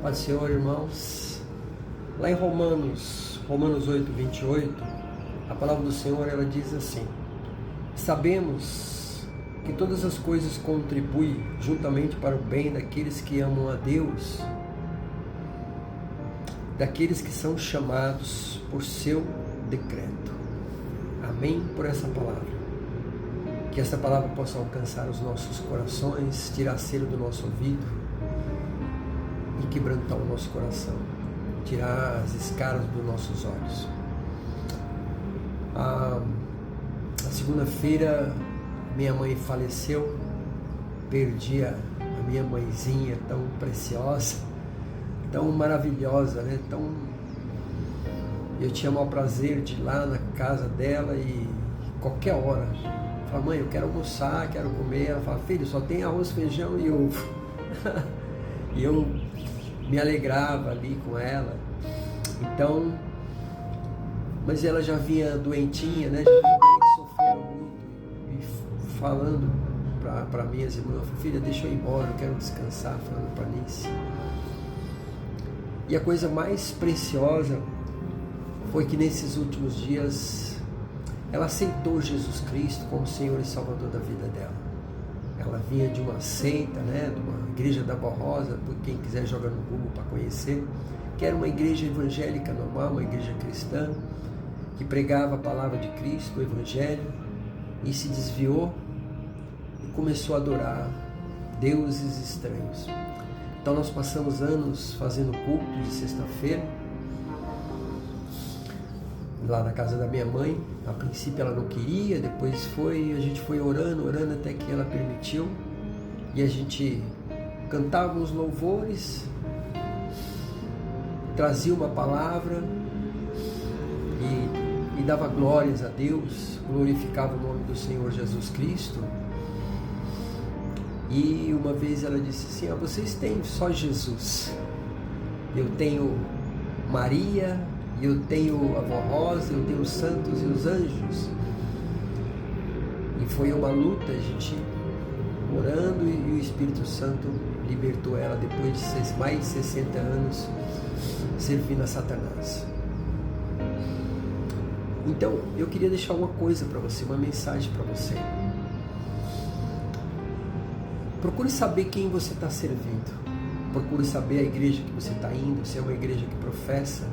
Paz do Senhor, irmãos. Lá em Romanos 8, 28, a palavra do Senhor, ela diz assim: sabemos que todas as coisas contribuem juntamente para o bem daqueles que amam a Deus, daqueles que são chamados por seu decreto. Amém por essa palavra. Que essa palavra possa alcançar os nossos corações, tirar cera do nosso ouvido e quebrantar o nosso coração, tirar as escaras dos nossos olhos. A segunda-feira, minha mãe faleceu, perdi a minha mãezinha tão preciosa, tão maravilhosa, né? Eu tinha o maior prazer de ir lá na casa dela e qualquer hora, falava: mãe, eu quero almoçar, quero comer. Ela fala: filho, só tem arroz, feijão e ovo. E eu me alegrava ali com ela. Então, mas ela já vinha doentinha, né? Já vinha doente, sofrendo muito, e falando para minhas irmãs: filha, deixa eu ir embora, eu quero descansar, falando para Nice. E a coisa mais preciosa foi que nesses últimos dias ela aceitou Jesus Cristo como Senhor e Salvador da vida dela. Ela vinha de uma seita, né, de uma igreja da Barrosa, por quem quiser jogar no Google para conhecer, que era uma igreja evangélica normal, uma igreja cristã, que pregava a palavra de Cristo, o Evangelho, e se desviou e começou a adorar deuses estranhos. Então nós passamos anos fazendo culto de sexta-feira, lá na casa da minha mãe. A princípio ela não queria, depois a gente foi orando até que ela permitiu, e a gente cantava uns louvores, trazia uma palavra e dava glórias a Deus, glorificava o nome do Senhor Jesus Cristo. E uma vez ela disse assim: vocês têm só Jesus, eu tenho Maria, eu tenho a Vó Rosa, eu tenho os santos e os anjos. E foi uma luta, a gente orando, e o Espírito Santo libertou ela depois de mais de 60 anos servindo a Satanás. Então, eu queria deixar uma coisa para você, uma mensagem para você. Procure saber quem você está servindo. Procure saber a igreja que você está indo, se é uma igreja que professa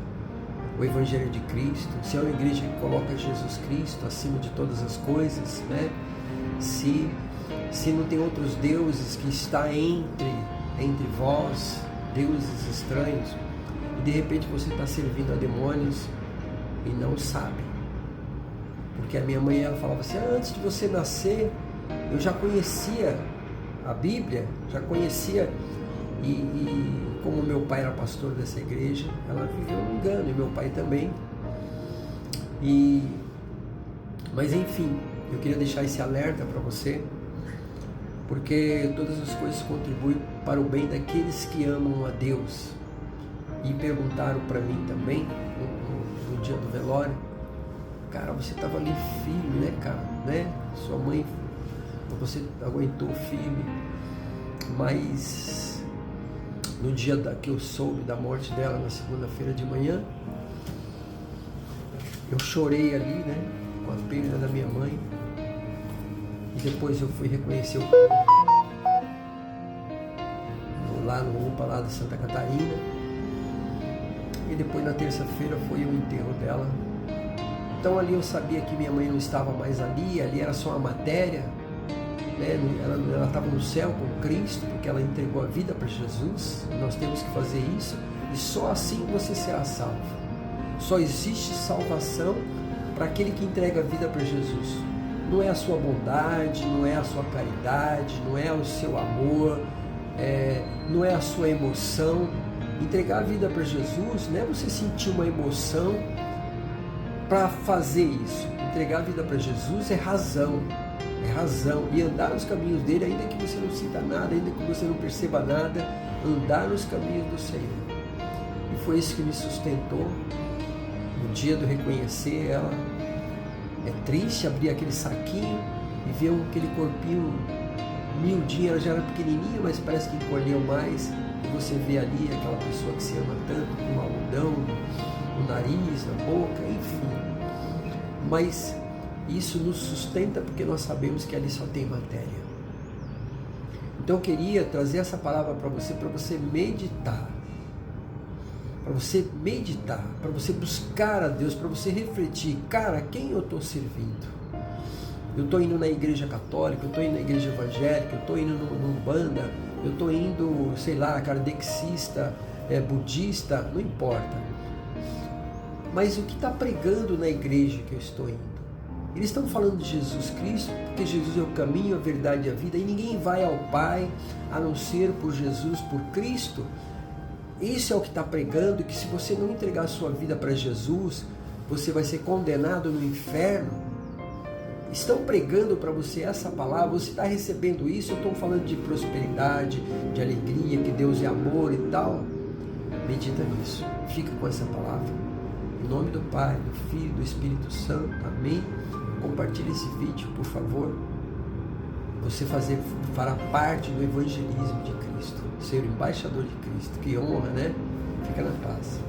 o Evangelho de Cristo, se é uma igreja que coloca Jesus Cristo acima de todas as coisas, né? Se não tem outros deuses que está entre vós, deuses estranhos, e de repente você está servindo a demônios e não sabe. Porque a minha mãe, ela falava assim: antes de você nascer, eu já conhecia a Bíblia, já conhecia. E como meu pai era pastor dessa igreja, ela viveu no engano, e meu pai também. Mas enfim, eu queria deixar esse alerta para você, porque todas as coisas contribuem para o bem daqueles que amam a Deus. E perguntaram para mim também, no dia do velório: cara, você estava ali firme, né, cara? Né? Sua mãe, você aguentou firme, mas no dia que eu soube da morte dela, na segunda-feira de manhã, eu chorei ali, né, com a perda da minha mãe. E depois eu fui reconhecer o corpo lá no UPA lá de Santa Catarina. E depois na terça-feira foi o enterro dela. Então ali eu sabia que minha mãe não estava mais ali era só uma matéria, né? Ela estava no céu com Cristo, porque ela entregou a vida para Jesus. Nós temos que fazer isso, e só assim você será salvo. Só existe salvação para aquele que entrega a vida para Jesus. Não é a sua bondade, não é a sua caridade, não é o seu amor, não é a sua emoção. Entregar a vida para Jesus não é você sentir uma emoção para fazer isso. Entregar a vida para Jesus é razão. E andar nos caminhos dele, ainda que você não sinta nada, ainda que você não perceba nada, andar nos caminhos do Senhor. E foi isso que me sustentou no dia do reconhecer ela. É triste abrir aquele saquinho e ver aquele corpinho miudinho. Ela já era pequenininha, mas parece que encolheu mais. e você vê ali aquela pessoa que se ama tanto, com um algodão no nariz, na boca, enfim. Mas isso nos sustenta porque nós sabemos que ali só tem matéria. Então eu queria trazer essa palavra para você meditar. Para você buscar a Deus, para você refletir, cara, quem eu estou servindo? Eu estou indo na igreja católica, eu estou indo na igreja evangélica, eu estou indo no Umbanda, eu estou indo, sei lá, kardecista, budista, não importa. Mas o que está pregando na igreja que eu estou indo? Eles estão falando de Jesus Cristo, porque Jesus é o caminho, a verdade e a vida, e ninguém vai ao Pai a não ser por Jesus, por Cristo. Isso é o que está pregando, que se você não entregar a sua vida para Jesus, você vai ser condenado no inferno. Estão pregando para você essa palavra, você está recebendo isso. Eu estou falando de prosperidade, de alegria, que Deus é amor e tal. Medita nisso, fica com essa palavra. Em nome do Pai, do Filho, do Espírito Santo, amém. Compartilhe esse vídeo, por favor. Você fará parte do evangelismo de Cristo, ser o embaixador de Cristo. Que honra, né? Fica na paz.